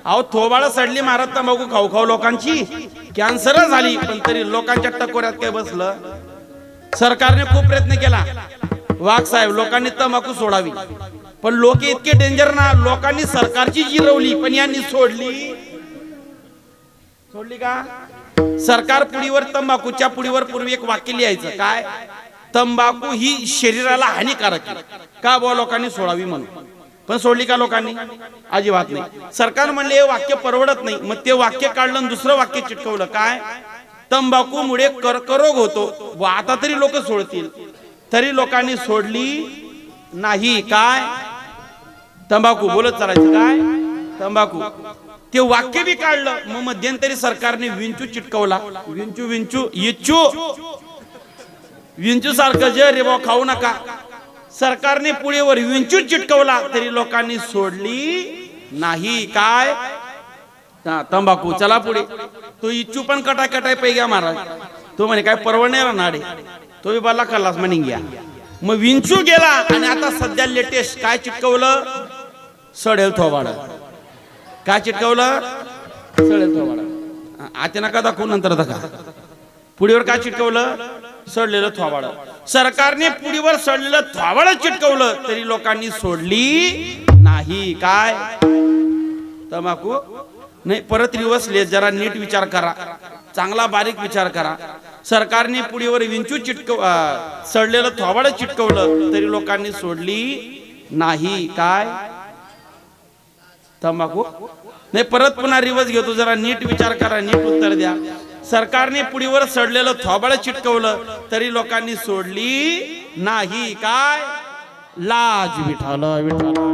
अहो थोबाळ सडली महाराज तंबाखू खाऊ खाऊ लोकांची कॅन्सर झाली, पण तरी लोकांच्या टकोऱ्यात काय बसलं. सरकारने खूप प्रयत्न केला, वाघ साहेब लोकांनी तंबाखू सोडावी, पण लोक इतके डेंजर ना, लोकांनी सरकारची जिरवली पण यांनी सोडली का? सरकार पुडीवर तंबाखूच्या पुडीवर पूर्वी एक वाक्य लिहायचं, काय? तंबाखू ही शरीराला हानिकारक आहे का बुवा, लोकांनी सोडावी म्हणून. पण सोडली का लोकांनी? अजिबात नाही. सरकार म्हणले हे वाक्य परवडत नाही, मग ते वाक्य काढलं आणि दुसरं वाक्य चिटकवलं, काय? तंबाखूमुळे कर्करोग होतो. आता तरी लोक सोडतील, तरी लोकांनी सोडली नाही. काय? तंबाखू बोलत चालायचं, काय? तंबाखू. ते वाक्य बी काढलं. मग मध्यंतरी सरकारने विंचू चिटकवला. विंचू विंचू इच्छू विंचू सारखं जे रे बा खाऊ नका. सरकारने पुढेवर विंचू चिटकवला तरी लोकांनी सोडली नाही. काय? तंबाखू. चला पुढे. तो इच्छू पण कटाकटाय पै घ्या महाराज. तो म्हणे काय परवडणार नाडे, तो बी बाला खाल्लास म्हणे घ्या. मग विंचू गेला आणि आता सध्या लेटेस्ट काय चिटकवलं? सडेल थोबाड. काय चिटकवलं? सडेल थोबाड. आता नका दाखवू, नंतर दाखवा. पुढीवर काय चिटकवलं? सडलेलं थोबाड. सरकारने पुढीवर सडलेलं थोबाड चिटकवलं तरी लोकांनी सोडली नाही. काय? तंबाखू नाही. परत रिवर्सले, जरा नीट विचार करा, चांगला बारीक विचार करा. सरकारने पुढीवर विंचू सडलेलं थोबाड चिटकवलं तरी लोकांनी सोडली नाही. काय? तंबाखू नाही. परत पुन्हा रिवर्स घेतो, जरा नीट विचार करा, नीट उत्तर द्या. सरकारने पुढीवर सडलेलं थोबाड चिटकवलं तरी लोकांनी सोडली नाही. काय? लाज. विठाला विठाला.